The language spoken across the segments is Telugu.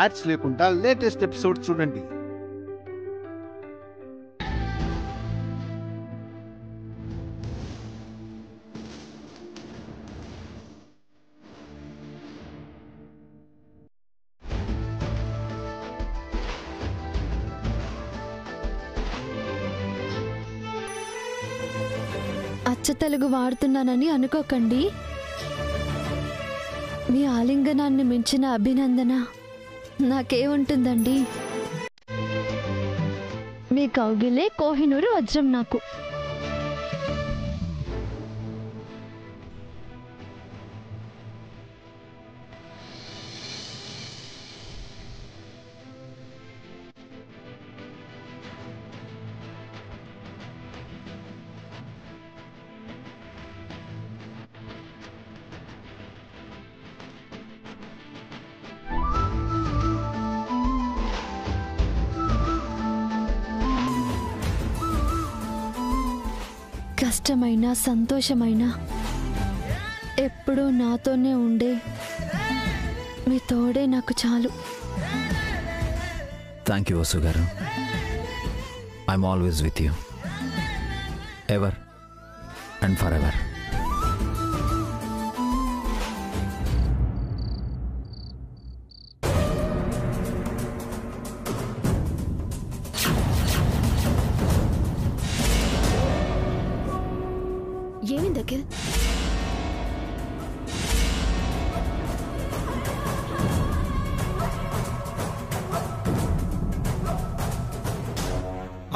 యాడ్స్ లేకుండా లేటెస్ట్ ఎపిసోడ్ చూడండి. అచ్చ తెలుగు వాడుతున్నానని అనుకోకండి. మీ ఆలింగనాన్ని మించిన అభినందన నాకేముంటుందండి? మీ కౌగిలే కోహినూరు వజ్రం నాకు. కష్టమైన సంతోషమైన ఎప్పుడూ నాతోనే ఉండే మీ తోడే నాకు చాలు. థ్యాంక్ యూ వసు గారు. I am always with you, ever and for ever. ఏమింది అఖిల్?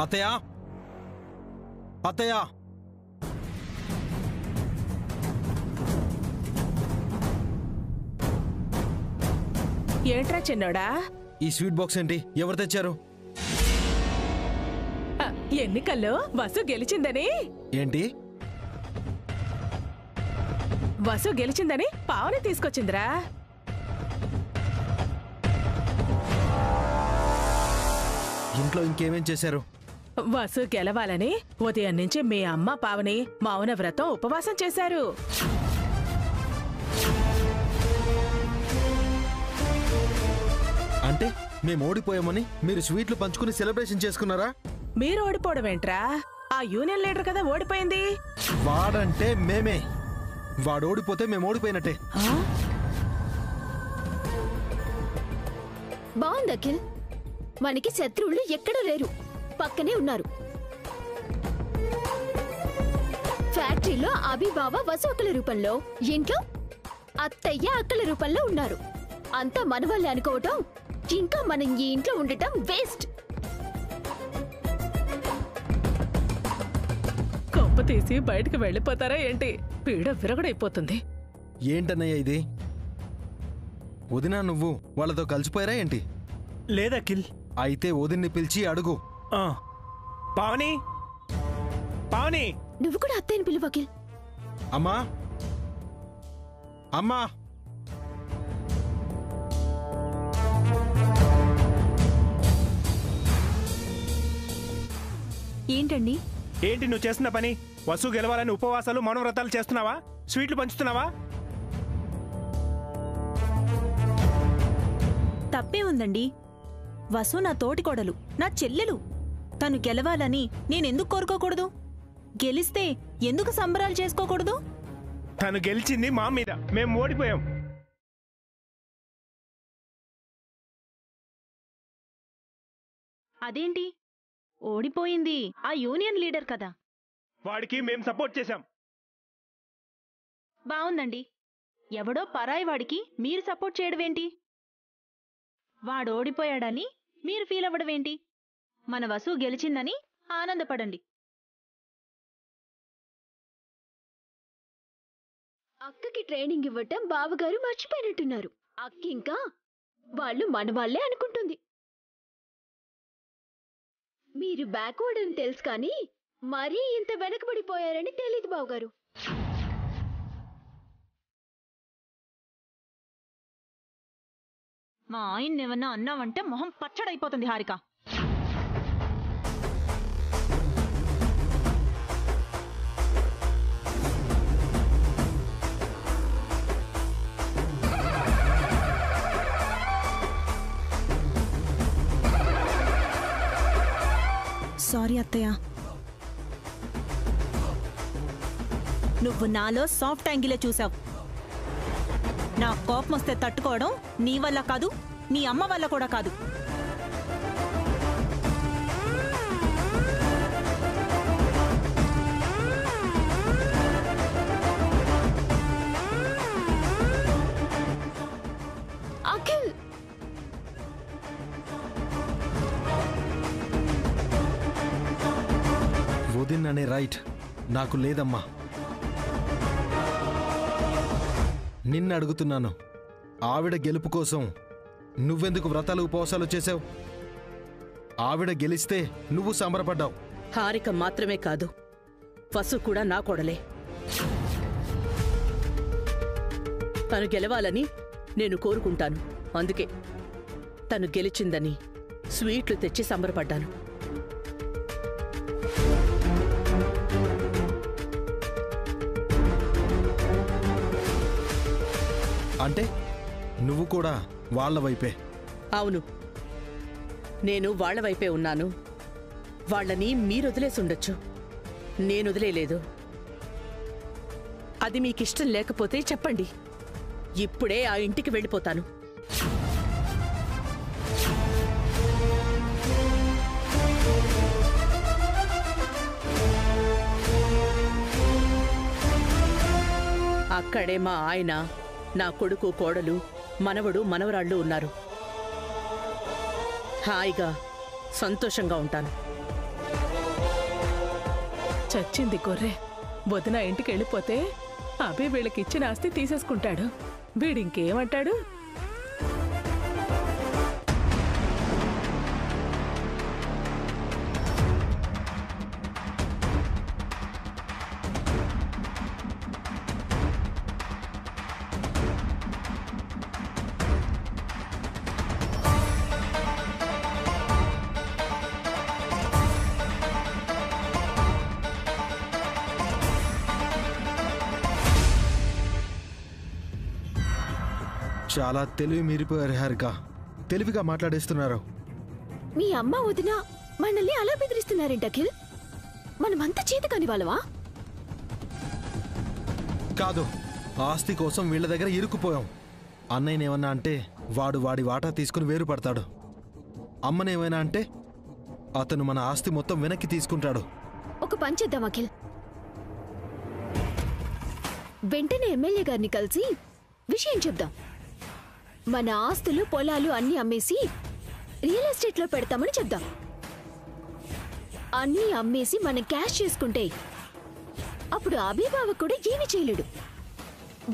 అత్తయ్య, అత్తయ్య, ఏంట్రా చిన్నోడా? ఈ స్వీట్ బాక్స్ ఏంటి? ఎవరు తెచ్చారు? ఎన్నికల్లో వసు గెలిచిందని. ఏంటి? వసు గెలిచిందని పావని తీసుకొచ్చిందిరా. ఇంట్లో ఇంకేమేం చేశారు? వసు గెలవాలని ఉదయం నుంచి మీ అమ్మ పావని మౌన వ్రతం ఉపవాసం చేశారు. అంటే మేము ఓడిపోయామని మీరు స్వీట్లు పంచుకుని సెలబ్రేషన్ చేసుకున్నారా? మీరు ఓడిపోవడం ఏంట్రా? ఆ యూనియన్ లీడర్ కదా ఓడిపోయింది. వాడంటే మేమే. వాడు ఓడిపోతే మేము ఓడిపోయినట్టే. బాగుంది అఖిల్. మనకి శత్రువులు ఎక్కడూ లేరు, పక్కనే ఉన్నారు. ఫ్యాక్టరీలో అభిబావ వసు అక్కల రూపంలో, ఇంట్లో అత్తయ్య అక్కల రూపంలో ఉన్నారు. అంతా మన వాళ్ళే అనుకోవటం, ఇంకా మనం ఈ ఇంట్లో ఉండటం వేస్ట్. కొంప తీసి బయటకు వెళ్ళిపోతారా ఏంటి? పీడ విరగడైపోతుంది. ఏంటన్నయ్య ఇది? వదినా నువ్వు వాళ్ళతో కలిసిపోయారా ఏంటి? లేదఖిల్. అయితే వదిన్ని పిలిచి అడుగు. పావని, పావని, నువ్వు కూడా అత్తయ్యని పిలువు అఖిల్. అమ్మా, అమ్మా. ఏంటండి? ఏంటి నువ్వు చేస్తున్న పని? వసు గెలవాలని ఉపవాసాలు మౌనవ్రతాలు చేస్తున్నావా? స్వీట్లు పంచుతున్నావా? తప్పే ఉందండి. వసు నా తోటికోడలు, నా చెల్లెలు. తను గెలవాలని నేనెందుకు కోరుకోకూడదు? గెలిస్తే ఎందుకు సంబరాలు చేసుకోకూడదు? తను గెలిచింది మా మీద, మేము ఓడిపోయాం. అదేంటి? ఓడిపోయింది ఆ యూనియన్ లీడర్ కదా. వాడికి మేం సపోర్ట్ చేశాం. బావుందండి. ఎవడో పరాయి వాడికి మీరు సపోర్ట్ చేయడమేంటి? వాడు ఓడిపోయాడని మీరు ఫీల్ అవ్వడమేంటి? మన వసు గెలిచిందని ఆనందపడండి. అక్కకి ట్రైనింగ్ ఇవ్వటం బావగారు మర్చిపోయినట్టున్నారు. అక్క ఇంకా వాళ్ళు మనవాళ్లే అనుకుంటుంది. మీరు బ్యాక్వర్డ్ అని తెలుసు కానీ మరీ ఇంత వెనకబడిపోయారని తెలీదు బావగారు. మా ఆయన్నేమన్నా అన్నావంటే మొహం పచ్చడైపోతుంది హారిక. సారీ అత్తయ్య. నువ్వు నాలో సాఫ్ట్ యాంగిలే చూసావు. నా కోపం వస్తే తట్టుకోవడం నీ వల్ల కాదు, నీ అమ్మ వల్ల కూడా కాదు. అఖిల్, వదిన్ అనే రైట్ నాకు లేదమ్మా. నిన్ను అడుగుతున్నాను, ఆవిడ గెలుపు కోసం నువ్వెందుకు వ్రతాలు ఉపవాసాలు చేసావు? ఆవిడ గెలిస్తే నువ్వు సంబరపడ్డావు. హారిక మాత్రమే కాదు, వసు కూడా నా కొడలే. తను గెలవాలని నేను కోరుకుంటాను. అందుకే తను గెలిచిందని స్వీట్లు తెచ్చి సంబరపడ్డాను. అంటే నువ్వు కూడా వాళ్ళ వైపే? అవును, నేను వాళ్ల వైపే ఉన్నాను. వాళ్ళని మీరొదిలేసి ఉండొచ్చు, నేనొదిలేలేదు. అది మీకిష్టం లేకపోతే చెప్పండి, ఇప్పుడే ఆ ఇంటికి వెళ్ళిపోతాను. అక్కడే మా ఆయన, నా కొడుకు, కోడలు, మనవడు, మనవరాళ్ళు ఉన్నారు. హాయిగా సంతోషంగా ఉంటాను. చచ్చింది గొర్రె. వదిన ఇంటికి వెళ్ళిపోతే అభి వీళ్ళకి ఇచ్చిన ఆస్తి తీసేసుకుంటాడు. వీడింకేమంటాడు? చాలా తెలివి మీరిపోయారు హారిక. తెలివిగా మాట్లాడేస్తున్నారు. మీ అమ్మ వదిన మనల్ని అలా బెదిరిస్తున్నారేంటి అఖిల్? మనమంతా చేతకాని వాళ్ళవా? కాదు, ఆస్తి కోసం వీళ్ళ దగ్గర ఇరుక్కుపోయాం. అన్నయ్యనేమన్నా అంటే వాడు వాడి వాటా తీసుకుని వేరు పడతాడు. అమ్మనేమైనా అంటే అతను మన ఆస్తి మొత్తం వెనక్కి తీసుకుంటాడు. ఒక పని చేద్దాం అఖిల్, వెంటనే ఎమ్మెల్యే గారిని కలిసి విషయం చెప్దాం. మన ఆస్తులు, పొలాలు అన్నీ అమ్మేసి రియల్ ఎస్టేట్లో పెడతామని చెప్దాం. అన్నీ అమ్మేసి మనం క్యాష్ చేసుకుంటే అప్పుడు అభిబావ కూడా ఏమీ చేయలేడు.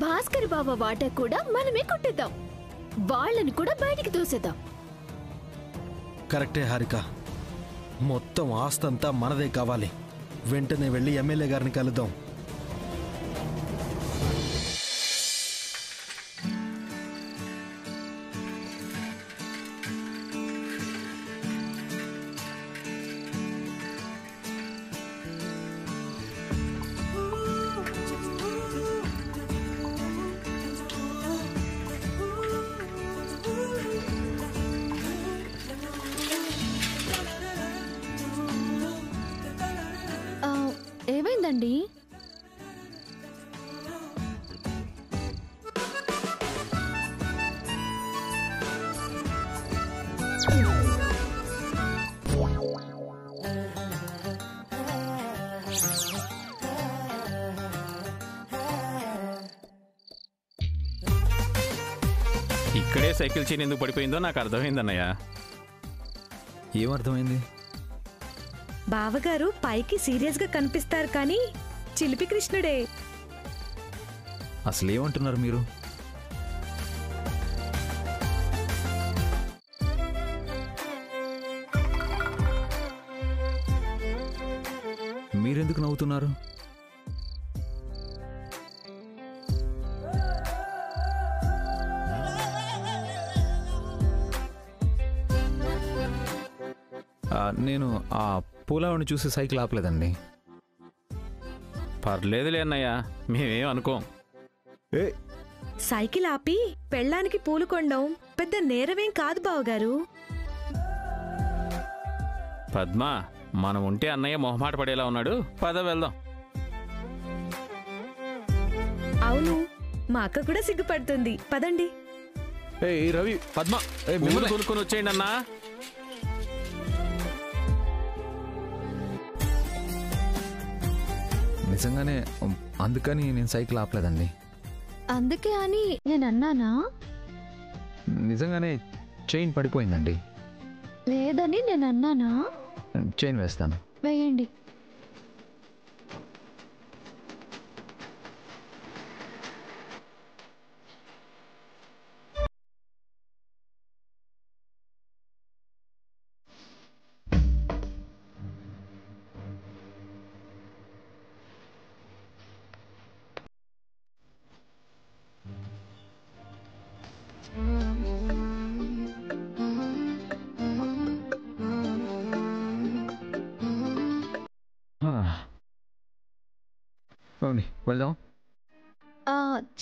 భాస్కర్ బావ వాటా కూడా మనమే కొట్టేద్దాం. వాళ్ళని కూడా బయటికి తోసేద్దాం. కరెక్టే హారిక, మొత్తం ఆస్తంతా మనదే కావాలి. వెంటనే వెళ్ళి ఎమ్మెల్యే గారిని కలుద్దాం. ఏమైందండి? ఇక్కడే సైకిల్ చైన్ ఎందుకు పడిపోయిందో నాకు అర్థమైందన్నయ్య. ఏమర్థమైంది? బావగారు పైకి సీరియస్ గా కనిపిస్తారు కానీ చిలిపి కృష్ణుడే. అసలు ఏమంటున్నారు మీరు? మీరెందుకు నవ్వుతున్నారు? నేను ఆ పూలావుని చూసి సైకిల్ ఆపలేదండి. పర్లేదులే అన్నయ్య, మేమేం అనుకోం. సైకిల్ ఆపి పెళ్ళానికి పూలు కొండం పెద్ద నేరమేం కాదు బావగారు. పద్మా, మనం ఉంటే అన్నయ్య మొహమాట పడేలా ఉన్నాడు. పద వెళ్దాం. అవును, మా అక్క కూడా సిగ్గుపడుతుంది. పదండి. రవి, పద్మ, మిమ్మల్ని కొనుక్కొని వచ్చేయండి అన్నా. నిజంగానే అందుకని నేను సైకిల్ ఆపలేదండి. అందుకే అని నేను అన్నానా? నిజంగానే చైన్ పడిపోయిందండి. లేదని నేను అన్నానా? చైన్ వేస్తాను. వేయండి. వెళ్దాం.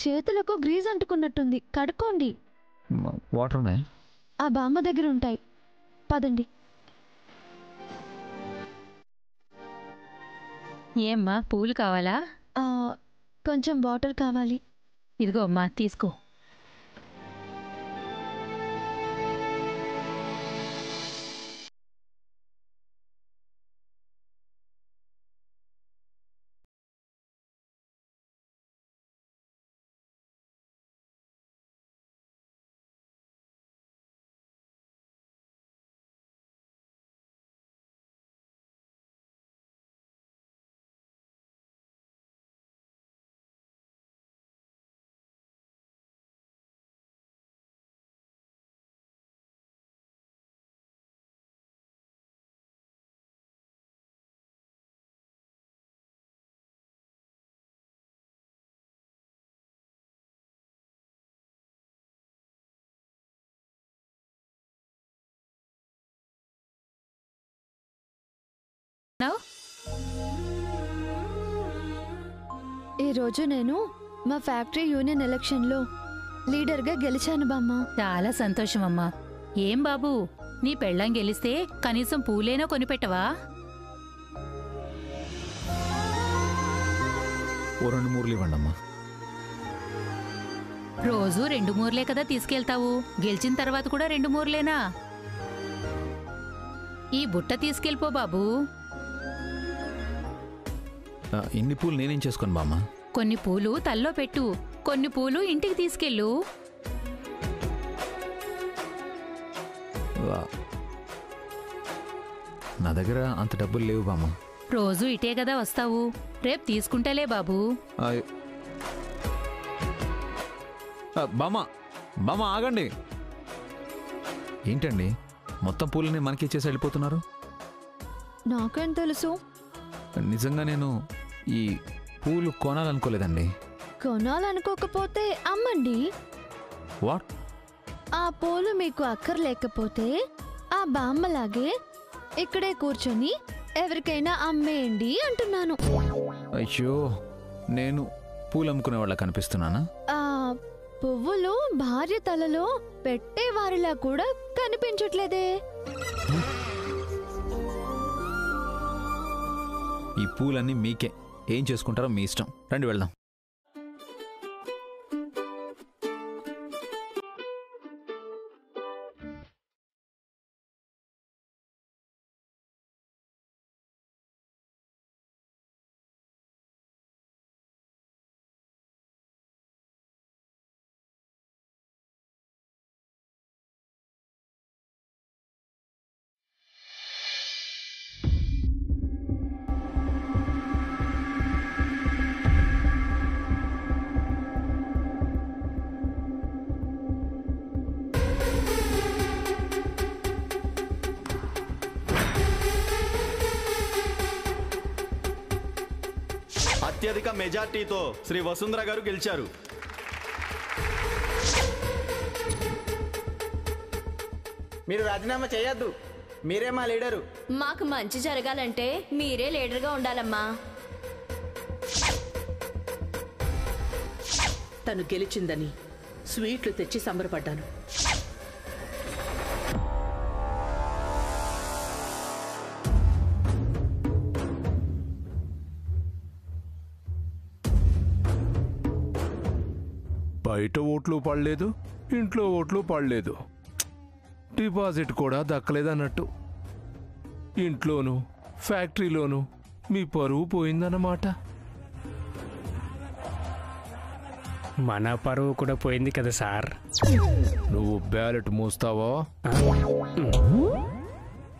చేతులకు గ్రీజ్ అంటుకున్నట్టుంది, కడుక్కోండి. వాటర్ ఉన్నాయి, ఆ బామ్మ దగ్గర ఉంటాయి. పదండి. ఏమ్మా, పూలు కావాలా? కొంచెం వాటర్ కావాలి. ఇదిగో అమ్మా, తీసుకో. ఈరోజు నేను మా ఫ్యాక్టరీ యూనియన్ ఎలక్షన్లో లీడర్గా గెలిచాను బామ్మ. చాలా సంతోషం అమ్మా. ఏం బాబు, నీ పెళ్ళాం గెలిస్తే కనీసం పూలేనో కొనిపెట్టవా? ఓ 2 మూరలు ఇవ్వండి అమ్మా. రోజు 2 మూరలే కదా తీసుకెళ్తావు, గెలిచిన తర్వాత కూడా 2 మూరలేనా? ఈ బుట్ట తీసుకెళ్ళిపో బాబు. ఇన్ని పూలు నేనేం చేసుకోను బామ్మ. కొన్ని పూలు తల్లో పెట్టు, కొన్ని పూలు ఇంటికి తీసుకెళ్ళు. నా దగ్గర అంత డబ్బులు లేవు బామ్మ. రోజు ఇటే కదా వస్తావు, రేపు తీసుకుంటేలే బాబు. బామ్మ, బామ్మ ఆగండి. ఏంటండి మొత్తం పూలని మనకి ఇచ్చేసి వెళ్ళిపోతున్నారు? నాకేం తెలుసు? నిజంగా నేను ఈ పూలు కొనాలనుకోలేదండి. కొనాలనుకోకపోతే అమ్మండి. వాట్? ఆ పూలు మీకు అక్కర్లేకపోతే ఆ బామ్మలాగే ఇక్కడే కూర్చొని ఎవరికైనా అమ్మేయండి అంటున్నాను. అయ్యో, నేను పూలు అమ్ముకునే వాళ్ళ కనిపిస్తున్నానా? పువ్వులు భార్య తలలో పెట్టేవారిలా కూడా కనిపించట్లేదే. ఈ పూలన్నీ మీకే, ఏం చేసుకుంటారో మీ ఇష్టం. రండి వెళ్దాం. అత్యధిక మెజార్టీతో శ్రీ వసుంధర గారు గెలిచారు. మీరు రాజీనామా చేయొద్దు, మీరే మా లీడరు. మాకు మంచి జరగాలంటే మీరే లీడర్గా ఉండాలమ్మా. తను గెలిచిందని స్వీట్లు తెచ్చి సంబరపడ్డాను. బయట ఓట్లు పడలేదు, ఇంట్లో ఓట్లు పడలేదు, డిపాజిట్ కూడా దక్కలేదన్నట్టు. ఇంట్లోనూ ఫ్యాక్టరీలోనూ మీ పరువు పోయిందన్నమాట. మన పరువు కూడా పోయింది కదా సార్. నువ్వు బ్యాలెట్ మూస్తావా?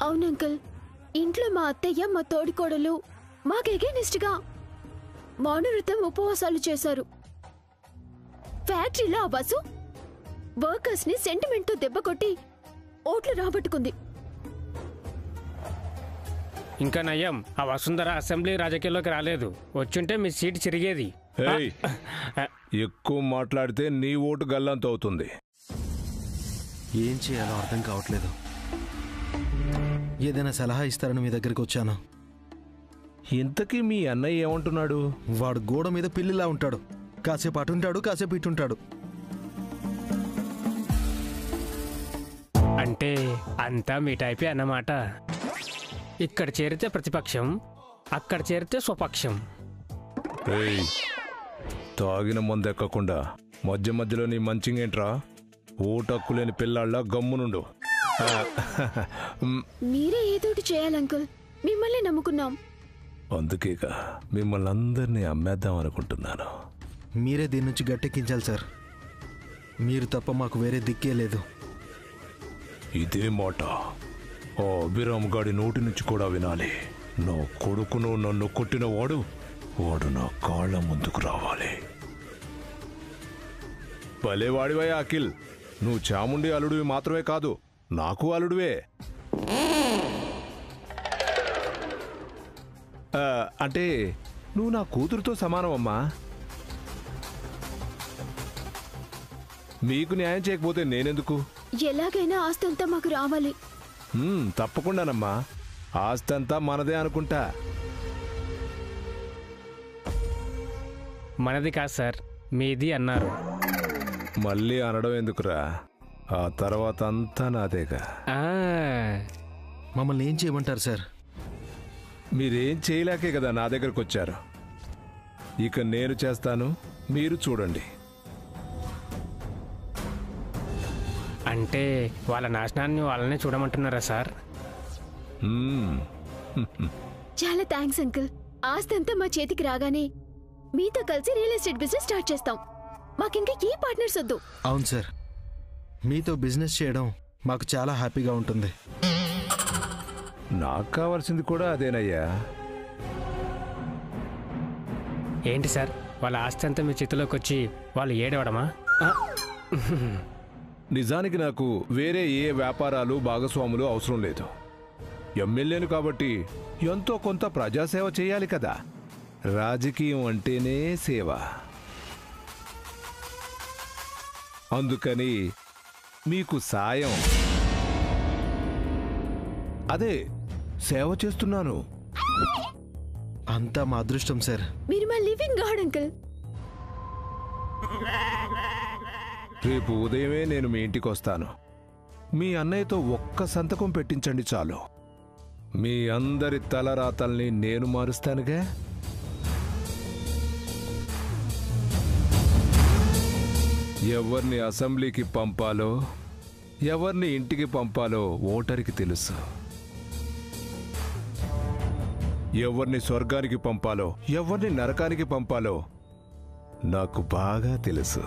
అవును అంకుల్, ఇంట్లో మా అత్తయ్య మా తోడికోడలు మాకు ఎగైనిస్ట్గా మౌనవ్రతం ఉపవాసాలు చేశారు. ఫ్యాక్టరీలో ఆ వసు వర్కర్స్ ని సెంటిమెంట్ తో దెబ్బ కొట్టి ఓట్లు రాబట్టుకుంది. ఇంకా నయం, ఆ వసుంధర అసెంబ్లీ రాజకీయాల్లోకి రాలేదు. వచ్చుంటే మీ సీట్ చిరిగేది. ఎక్కువ మాట్లాడితే నీ ఓటు గల్లంత అవుతుంది. ఏం చేయాలో అర్థం కావట్లేదు. ఏదైనా సలహా ఇస్తారని మీ దగ్గరికి వచ్చాను. ఇంతకీ మీ అన్నయ్య ఏమంటున్నాడు? వాడు గోడ మీద పిల్లిలా ఉంటాడు. కాసేపు అటుంటాడు, కాసేపు ఇటుంటాడు. అంటే అంతా మీ టైపే అన్నమాట. ఇక్కడ చేరితే ప్రతిపక్షం, అక్కడ చేరితే స్వపక్షం. తాగిన మందెక్కకుండా మధ్య మధ్యలో నీ మంచింగేంట్రా? ఓటక్కు లేని పిల్లాళ్ళ గమ్మునుండు. మీరే ఏదోటి చేయాలి అంకుల్, మిమ్మల్ని నమ్ముకున్నాం. అందుకేగా మిమ్మల్ని అందరినీ అమ్మేద్దాం అనుకుంటున్నాను. మీరే దీని నుంచి గట్టెక్కించాలి సార్. మీరు తప్ప మాకు వేరే దిక్కే లేదు. ఇదే మాట ఆ అభిరామ్ గాడి నోటి నుంచి కూడా వినాలి. నా కొడుకును నన్ను కొట్టిన వాడు నా కాళ్ళ ముందుకు రావాలి. భలేవాడివై అఖిల్, నువ్వు చాముండి అల్లుడివి మాత్రమే కాదు, నాకు అల్లుడివే. అంటే నువ్వు నా కూతురుతో సమానం అమ్మా. మీకు న్యాయం చేయకపోతే నేనెందుకు? ఎలాగైనా ఆస్తి అంతా మాకు రావాలి. తప్పకుండానమ్మా, ఆస్తి అంతా మనదే అనుకుంటా. మనది కాదు సార్, మీది అన్నారు. మళ్ళీ అనడం ఎందుకురా? ఆ తర్వాత అంతా నాదేగా. మమ్మల్ని ఏం చేయమంటారు సార్? మీరేం చేయలేకే కదా నా దగ్గరకు వచ్చారు. ఇక నేను చేస్తాను, మీరు చూడండి. అంటే వాళ్ళ నాశనాన్ని వాళ్ళనే చూడమంటున్నారా సార్? చాలా థ్యాంక్స్ అంకుల్. ఆస్తి అంతా మా చేతికి రాగానే మీతో కలిసి రియల్ ఎస్టేట్ బిజినెస్ స్టార్ట్ చేస్తాం. మాకింకా ఏ పార్ట్నర్స్ వద్దు. అవును సార్, మీతో బిజినెస్ చేయడం మాకు చాలా హ్యాపీగా ఉంటుంది. నాకు కావాల్సింది కూడా అదేనయ్యా. ఏంటి సార్, వాళ్ళ ఆస్తి అంతా మీ చేతిలోకి వచ్చి వాళ్ళు ఏడవడమా? నిజానికి నాకు వేరే ఏ వ్యాపారాలు భాగస్వాములు అవసరం లేదు. ఎమ్మెల్యేను కాబట్టి ఎంతో కొంత ప్రజాసేవ చేయాలి కదా. రాజకీయం అంటేనే సేవ. అందుకని మీకు సాయం, అదే సేవ చేస్తున్నాను. అంతా మా అదృష్టం సార్. మీరు మా లివింగ్ గాడ్ అంకుల్. రేపు ఉదయమే నేను మీ ఇంటికి వస్తాను. మీ అన్నయ్యతో ఒక్క సంతకం పెట్టించండి చాలు. మీ అందరి తలరాతల్ని నేను మారుస్తానుగా. ఎవరిని అసెంబ్లీకి పంపాలో, ఎవరిని ఇంటికి పంపాలో ఓటరికి తెలుసు. ఎవరిని స్వర్గానికి పంపాలో, ఎవరిని నరకానికి పంపాలో నాకు బాగా తెలుసు.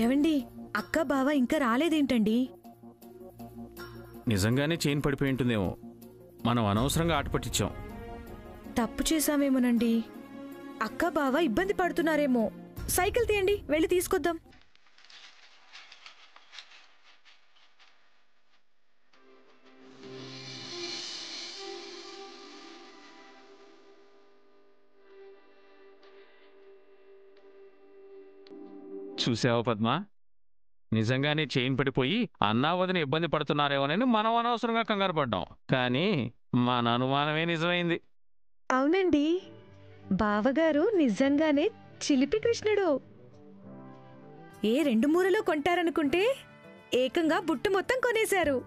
ఏవండి, అక్క బావ ఇంకా రాలేదేంటండి? నిజంగానే చైన్ పడిపోయి ఉంటుందేమో. మనం అనవసరంగా ఆట పట్టించాం. తప్పు చేశామేమోనండి. అక్క బావ ఇబ్బంది పడుతున్నారేమో. సైకిల్ తీయండి, వెళ్ళి తీసుకొద్దాం. చూసావా పద్మ, నిజంగానే చైన్ పడిపోయి అన్నా వదిన ఇబ్బంది పడుతున్నారేమోనని మనం అనవసరంగా కంగారు పడ్డాం. కానీ మన అనుమానమే నిజమైంది. అవునండి, బావగారు నిజంగానే చిలిపి కృష్ణుడు. ఏ 2 మూరలో కొంటారనుకుంటే ఏకంగా బుట్టు మొత్తం కొనేశారు.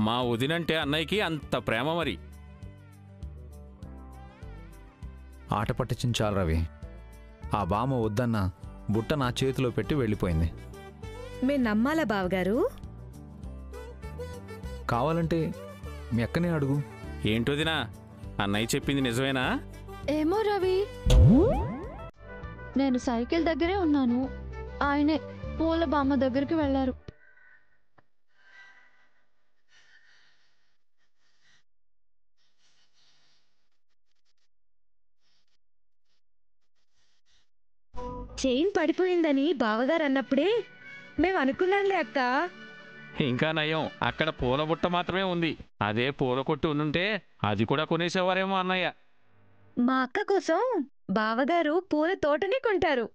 మా వదినంటే అన్నయ్యకి అంత ప్రేమ మరి. ఆట పట్టించాలి రవి. ఆ బామ్మ వద్దన్న బుట్ట నా చేతిలో పెట్టి వెళ్ళిపోయింది. మేము నమ్మాలా బావగారు? కావాలంటే మీ అక్కనే అడుగు. ఏంటోదినా, అన్నయ్య చెప్పింది నిజమేనా? ఏమో రవి, నేను సైకిల్ దగ్గరే ఉన్నాను, ఆయనే పూల బామ్మ దగ్గరికి వెళ్ళారు. చైన్ పడిపోయిందని బావగారు అన్నప్పుడే మేము అనుకున్నాంలే అక్క. ఇంకా నయం, అక్కడ పూల బుట్ట మాత్రమే ఉంది. అదే పూల కొట్టు ఉండుంటే అది కూడా కొనేసేవారేమో అన్నయ్య. మా అక్క కోసం బావగారు పూల తోటనే కొంటారు.